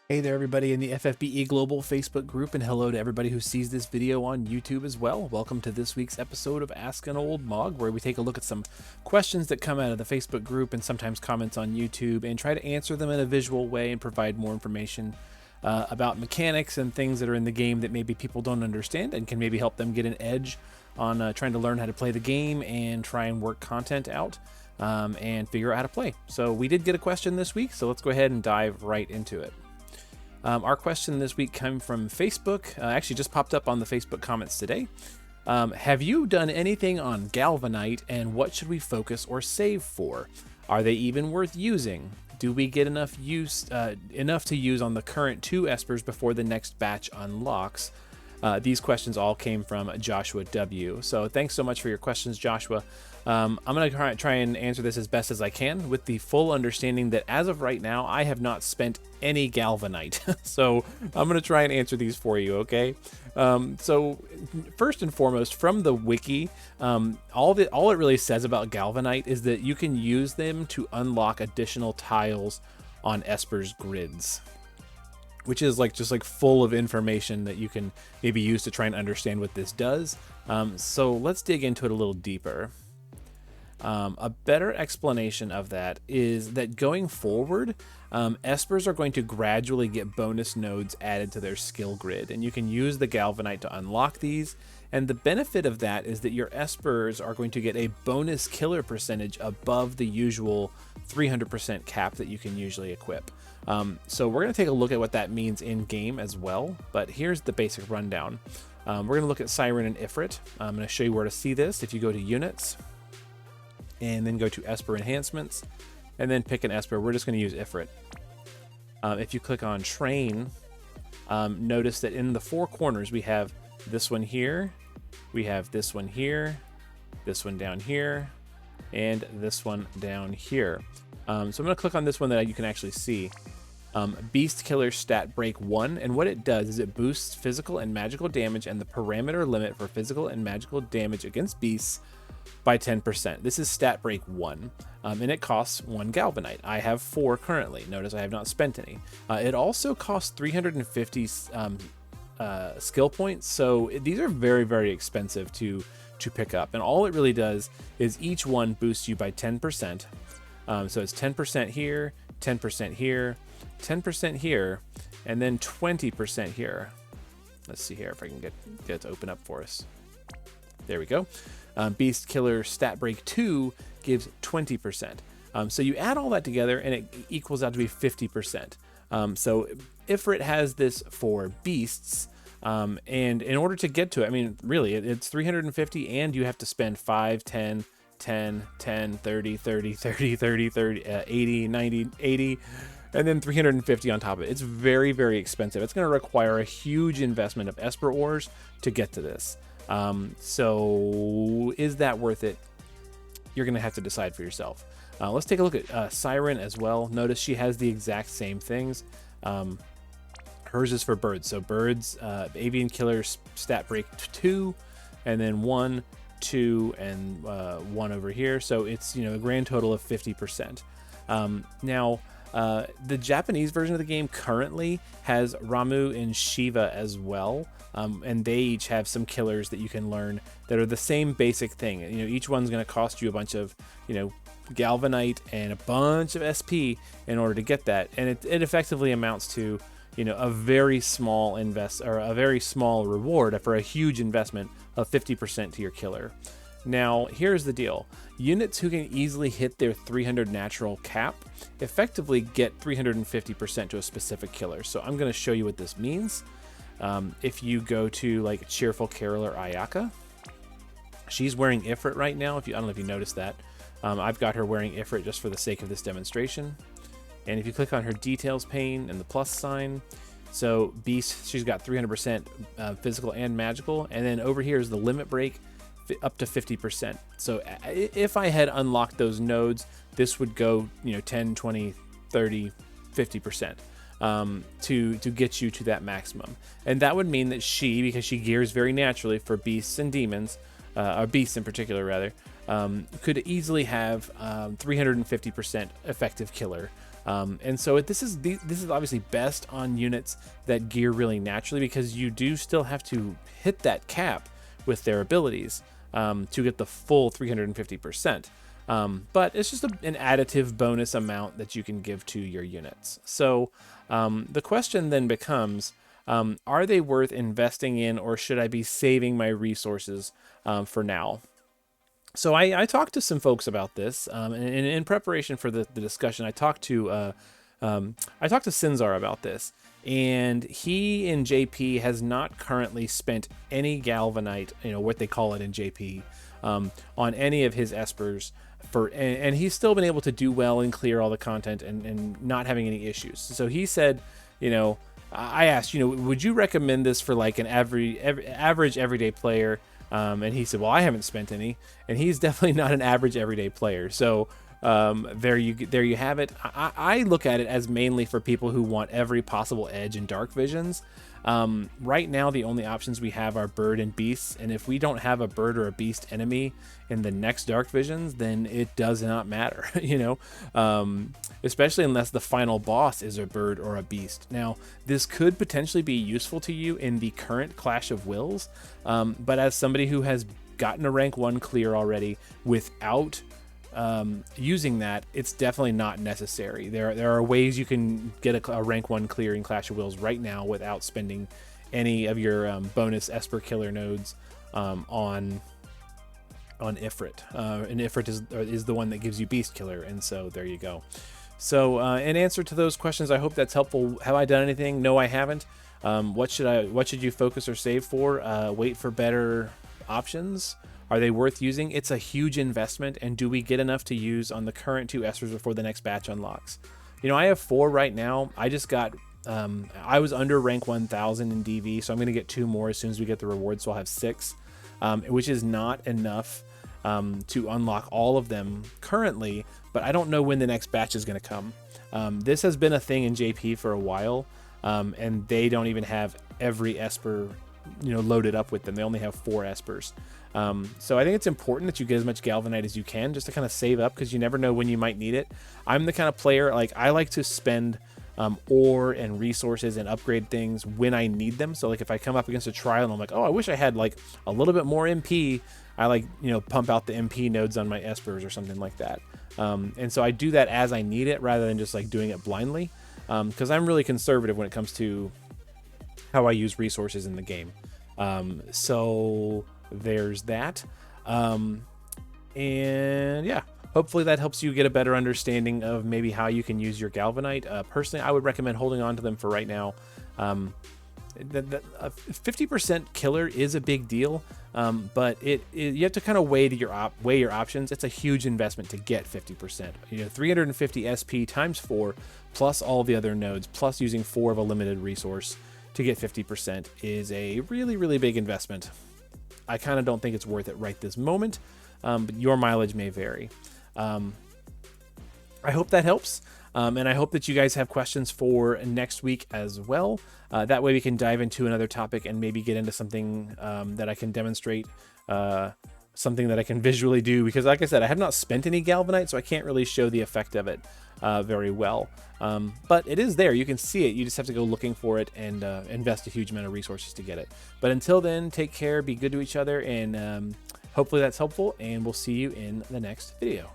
Hey there, everybody in the FFBE Global Facebook group, and hello to everybody who sees this video on YouTube as well. Welcome to this week's episode of Ask an Old Mog, where we take a look at some questions that come out of the Facebook group and sometimes comments on YouTube and try to answer them in a visual way and provide more information about mechanics and things that are in the game that maybe people don't understand and can maybe help them get an edge on trying to learn how to play the game and try and work content out and figure out how to play. So we did get a question this week, so let's go ahead and dive right into it. Our question this week came from Facebook. Actually just popped up on the Facebook comments today. Have you done anything on Galvanite, and what should we focus or save for? Are they even worth using? Do we get enough to use on the current 2 espers before the next batch unlocks? These questions all came from Joshua W. So thanks so much for your questions, Joshua. I'm going to try and answer this as best as I can with the full understanding that as of right now, I have not spent any Galvanite. So I'm going to try and answer these for you, okay? So first and foremost, from the wiki, all it really says about Galvanite is that you can use them to unlock additional tiles on Esper's grids, which is just full of information that you can maybe use to try and understand what this does. So let's dig into it a little deeper. A better explanation of that is that going forward, espers are going to gradually get bonus nodes added to their skill grid, and you can use the Galvanite to unlock these. And the benefit of that is that your espers are going to get a bonus killer percentage above the usual 300% cap that you can usually equip. So we're going to take a look at what that means in game as well, but here's the basic rundown. We're going to look at Siren and Ifrit. I'm going to show you where to see this. If you go to Units, and then go to Esper Enhancements, and then pick an Esper. We're just going to use Ifrit. If you click on Train, notice that in the 4 corners we have this one here, we have this one here, this one down here, and this one down here. So I'm going to click on this one that you can actually see. Beast Killer Stat Break 1, and what it does is it boosts physical and magical damage and the parameter limit for physical and magical damage against beasts by 10%. This is Stat Break 1, and it costs 1 Galvanite. I have 4 currently. Notice I have not spent any. It also costs 350 skill points, so these are very, very expensive to pick up, and all it really does is each one boosts you by 10%. So it's 10% here, 10% here, 10% here, and then 20% here. Let's see here if I can get it to open up for us. There we go. Beast Killer Stat Break 2 gives 20%. So you add all that together and it equals out to be 50%. So Ifrit has this for beasts, and in order to get to it, I mean, really, it's 350, and you have to spend 5, 10, 10, 10, 30, 30, 30, 30, 30, 80, 90, 80, and then 350 on top of it. It's very, very expensive. It's going to require a huge investment of Esper ores to get to this. So is that worth it? You're going to have to decide for yourself. Let's take a look at Siren as well. Notice she has the exact same things. Hers is for birds. So birds, Avian Killer Stat Break 2, and then 1, 2, and 1 over here. So it's, a grand total of 50%. Now, the Japanese version of the game currently has Ramu and Shiva as well. And they each have some killers that you can learn that are the same basic thing. Each one's going to cost you a bunch of, Galvanite and a bunch of SP in order to get that. And it effectively amounts to, a very small a very small reward for a huge investment of 50% to your killer. Now, here's the deal. Units who can easily hit their 300 natural cap effectively get 350% to a specific killer. So I'm going to show you what this means. If you go to Cheerful Caroler Ayaka, she's wearing Ifrit right now. I don't know if you noticed that. I've got her wearing Ifrit just for the sake of this demonstration. And if you click on her details pane and the plus sign, so Beast, she's got 300% physical and magical. And then over here is the limit break, up to 50%. So if I had unlocked those nodes, this would go 10, 20, 30, 50%. To get you to that maximum. And that would mean that because she gears very naturally for beasts and demons, or beasts in particular rather, could easily have 350% effective killer And so this is obviously best on units that gear really naturally, because you do still have to hit that cap with their abilities to get the full 350%. But it's just an additive bonus amount that you can give to your units. So the question then becomes, are they worth investing in, or should I be saving my resources for now? So I talked to some folks about this, and in preparation for the discussion, I talked to Sinzar about this, and he in JP has not currently spent any Galvanite, what they call it in JP, on any of his espers, and he's still been able to do well and clear all the content and not having any issues. So he said, I asked, would you recommend this for like an average everyday player? And he said, well, I haven't spent any, and he's definitely not an average everyday player. So there you have it. I look at it as mainly for people who want every possible edge in dark visions. Right now, the only options we have are bird and beasts, and if we don't have a bird or a beast enemy in the next dark visions, then it does not matter, especially unless the final boss is a bird or a beast. Now, this could potentially be useful to you in the current Clash of Wills, but as somebody who has gotten a rank 1 clear already without using that, it's definitely not necessary. There are ways you can get a rank 1 clear in Clash of Wills right now without spending any of your bonus Esper killer nodes on Ifrit. And Ifrit is the one that gives you Beast Killer, and so there you go. So in answer to those questions, I hope that's helpful. Have I done anything? No, I haven't. What should you focus or save for? Wait for better options. Are they worth using? It's a huge investment, and do we get enough to use on the current 2 Espers before the next batch unlocks? I have 4 right now. I just got, I was under rank 1000 in DV, so I'm going to get 2 more as soon as we get the rewards, so I'll have 6, which is not enough to unlock all of them currently, but I don't know when the next batch is going to come. This has been a thing in JP for a while, and they don't even have every Esper loaded up with them. They only have 4 Espers. So I think it's important that you get as much Galvanite as you can, just to kind of save up, because you never know when you might need it. I'm the kind of player, I like to spend ore and resources and upgrade things when I need them. So if I come up against a trial and I'm like, oh, I wish I had a little bit more MP, I pump out the MP nodes on my Espers or something like that. And so I do that as I need it, rather than just doing it blindly, because I'm really conservative when it comes to how I use resources in the game. So there's that. And yeah, hopefully that helps you get a better understanding of maybe how you can use your Galvanite. Personally, I would recommend holding on to them for right now. 50% killer is a big deal, but you have to kind of weigh your options. It's a huge investment to get 50%. 350 SP times 4 plus all the other nodes plus using 4 of a limited resource to get 50% is a really, really big investment. I kind of don't think it's worth it right this moment, but your mileage may vary. I hope that helps. And I hope that you guys have questions for next week as well. That way we can dive into another topic and maybe get into something that I can demonstrate, something that I can visually do, because like I said, I have not spent any Galvanite, so I can't really show the effect of it very well. But it is there. You can see it. You just have to go looking for it and invest a huge amount of resources to get it. But until then, take care, be good to each other, and hopefully that's helpful, and we'll see you in the next video.